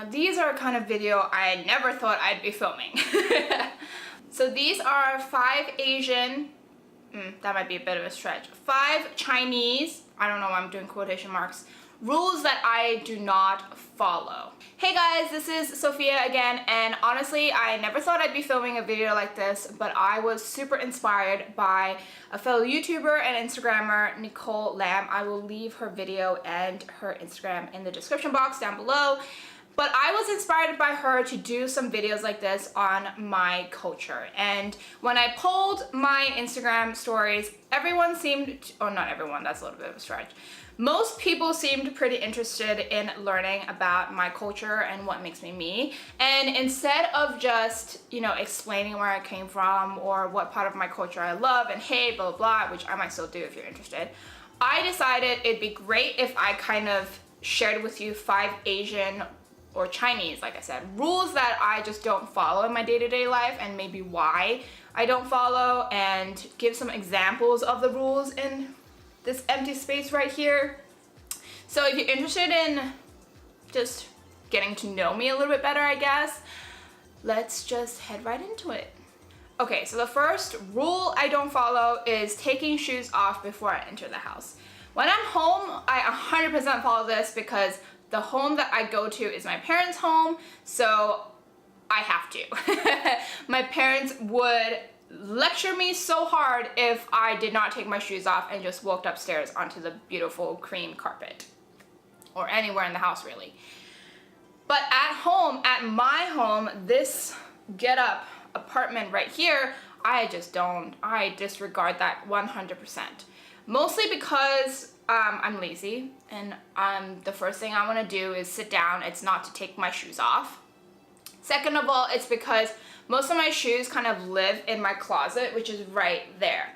Now these are a kind of video I never thought I'd be filming. So these are 5 Asian, that might be a bit of a stretch, 5 Chinese, I don't know why I'm doing quotation marks, rules that I do not follow. Hey guys, this is Sophia again, and honestly I never thought I'd be filming a video like this, but I was super inspired by a fellow YouTuber and Instagrammer, Nicole Lam. I will leave her video and her Instagram in the description box down below. But I was inspired by her to do some videos like this on my culture. And when I polled my Instagram stories, everyone seemed, oh not everyone, that's a little bit of a stretch. Most people seemed pretty interested in learning about my culture and what makes me me. And instead of just, you know, explaining where I came from or what part of my culture I love and hate, blah, blah, blah, which I might still do if you're interested, I decided it'd be great if I kind of shared with you 5 Asian or Chinese, like I said, rules that I just don't follow in my day-to-day life and maybe why I don't follow, and give some examples of the rules in this empty space right here. So if you're interested in just getting to know me a little bit better, I guess, let's just head right into it. Okay, so the first rule I don't follow is taking shoes off before I enter the house. When I'm home, I 100% follow this because the home that I go to is my parents' home, so I have to. My parents would lecture me so hard if I did not take my shoes off and just walked upstairs onto the beautiful cream carpet, or anywhere in the house really. But at home, at my home, this get up apartment right here, I disregard that 100%. Mostly because I'm lazy, and the first thing I want to do is sit down. It's not to take my shoes off. Second of all, it's because most of my shoes kind of live in my closet, which is right there.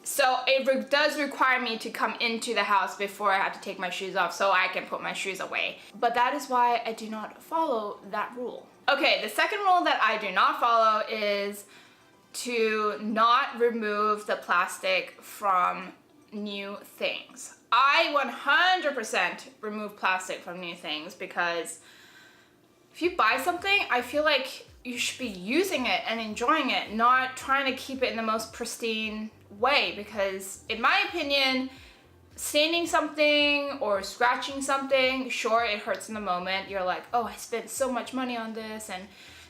So it does require me to come into the house before I have to take my shoes off so I can put my shoes away. But that is why I do not follow that rule. Okay, the second rule that I do not follow is to not remove the plastic from new things. I 100% remove plastic from new things because if you buy something, I feel like you should be using it and enjoying it, not trying to keep it in the most pristine way, because in my opinion, staining something or scratching something, sure, it hurts in the moment. You're like, oh, I spent so much money on this and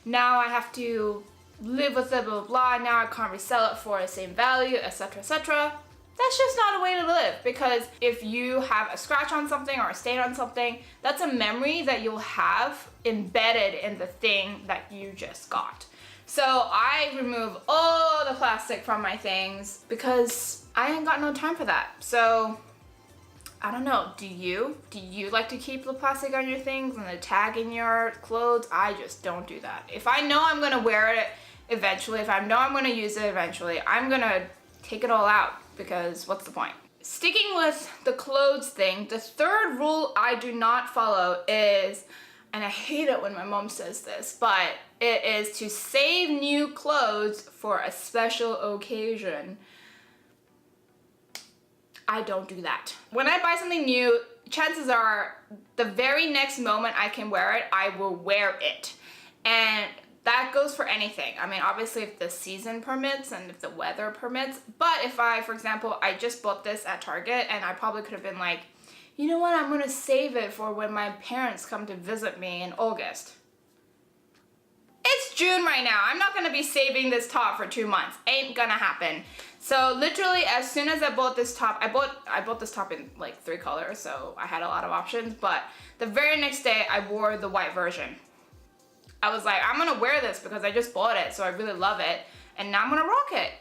now I have to live with it, blah, blah, blah. Now I can't resell it for the same value, etc., etc. That's just not a way to live, because if you have a scratch on something or a stain on something, that's a memory that you'll have embedded in the thing that you just got. So I remove all the plastic from my things because I ain't got no time for that. So I don't know, do you? Do you like to keep the plastic on your things and the tag in your clothes? I just don't do that. If I know I'm gonna wear it eventually, if I know I'm gonna use it eventually, I'm gonna take it all out, because what's the point? Sticking with the clothes thing, the third rule I do not follow is, and I hate it when my mom says this, but it is to save new clothes for a special occasion. I don't do that. When I buy something new, chances are the very next moment I can wear it, I will wear it. And that goes for anything. I mean, obviously if the season permits and if the weather permits, but if I, for example, I just bought this at Target and I probably could have been like, you know what, I'm gonna save it for when my parents come to visit me in August. It's June right now. I'm not gonna be saving this top for 2 months. Ain't gonna happen. So literally as soon as I bought this top, I bought this top in like 3 colors, so I had a lot of options, but the very next day I wore the white version. I was like, I'm gonna wear this because I just bought it, so I really love it, and now I'm gonna rock it.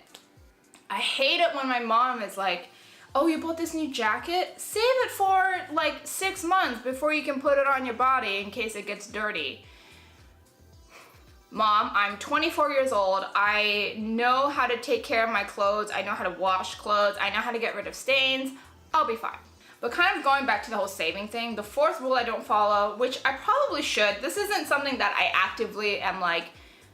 I hate it when my mom is like, oh, you bought this new jacket? Save it for like 6 months before you can put it on your body in case it gets dirty. Mom, I'm 24 years old. I know how to take care of my clothes. I know how to wash clothes. I know how to get rid of stains. I'll be fine. But kind of going back to the whole saving thing, the fourth rule I don't follow, which I probably should, this isn't something that I actively am like,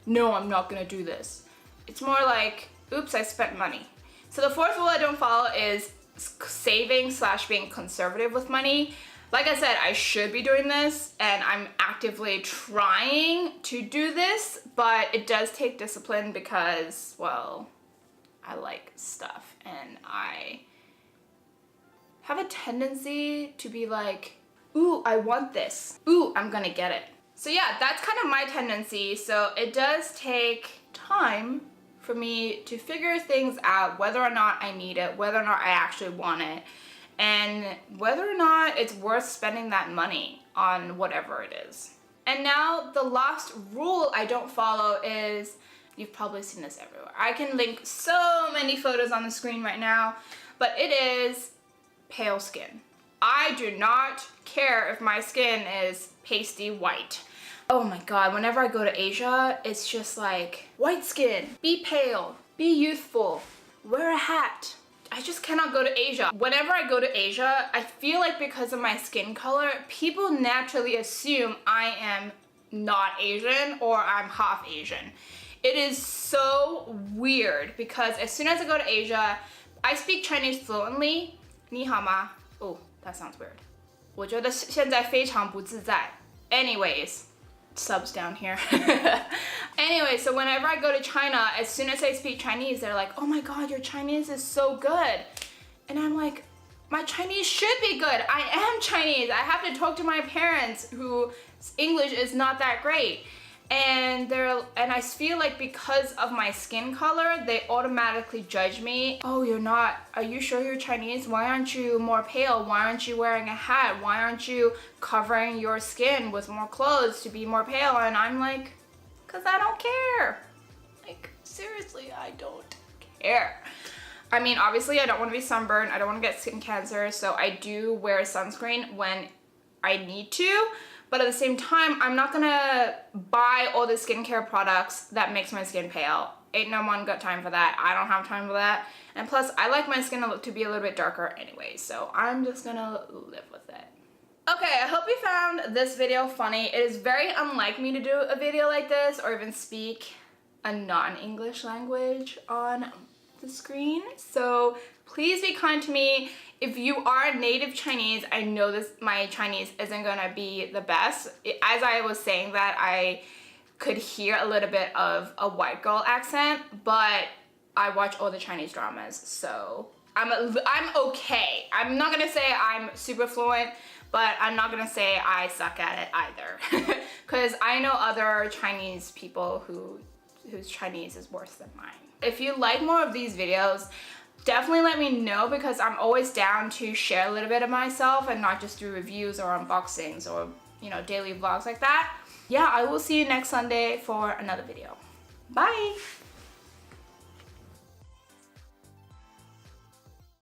no, I'm not gonna do this. It's more like, oops, I spent money. So the fourth rule I don't follow is saving / being conservative with money. Like I said, I should be doing this and I'm actively trying to do this, but it does take discipline because, well, I like stuff and I have a tendency to be like, ooh, I want this. Ooh, I'm gonna get it. So yeah, that's kind of my tendency. So it does take time for me to figure things out, whether or not I need it, whether or not I actually want it, and whether or not it's worth spending that money on whatever it is. And now the last rule I don't follow is, you've probably seen this everywhere. I can link so many photos on the screen right now, but it is pale skin. I do not care if my skin is pasty white. Oh my god, whenever I go to Asia, it's just like, white skin, be pale, be youthful, wear a hat. I just cannot go to Asia. Whenever I go to Asia, I feel like because of my skin color, people naturally assume I am not Asian or I'm half Asian. It is so weird because as soon as I go to Asia, I speak Chinese fluently. 你好吗? Oh, that sounds weird. 我觉得现在非常不自在. Anyways, subs down here. Anyway, so whenever I go to China, as soon as I speak Chinese, they're like, oh my god, your Chinese is so good. And I'm like, my Chinese should be good. I am Chinese. I have to talk to my parents whose English is not that great. And I feel like because of my skin color, they automatically judge me. Oh, you're not, are you sure you're Chinese? Why aren't you more pale? Why aren't you wearing a hat? Why aren't you covering your skin with more clothes to be more pale? And I'm like, because I don't care. Like, seriously, I don't care. I mean, obviously I don't want to be sunburned. I don't want to get skin cancer. So I do wear sunscreen when I need to. But at the same time, I'm not gonna buy all the skincare products that makes my skin pale. Ain't no one got time for that. I don't have time for that. And plus, I like my skin to be a little bit darker anyway, so I'm just gonna live with it. Okay, I hope you found this video funny. It is very unlike me to do a video like this or even speak a non-English language on the screen. So please be kind to me. If you are native Chinese, I know my Chinese isn't gonna be the best. As I was saying that, I could hear a little bit of a white girl accent, but I watch all the Chinese dramas, so I'm okay. I'm not gonna say I'm super fluent, but I'm not gonna say I suck at it either. Because I know other Chinese people whose Chinese is worse than mine. If you like more of these videos, definitely let me know because I'm always down to share a little bit of myself and not just do reviews or unboxings or, you know, daily vlogs like that. Yeah, I will see you next Sunday for another video. Bye!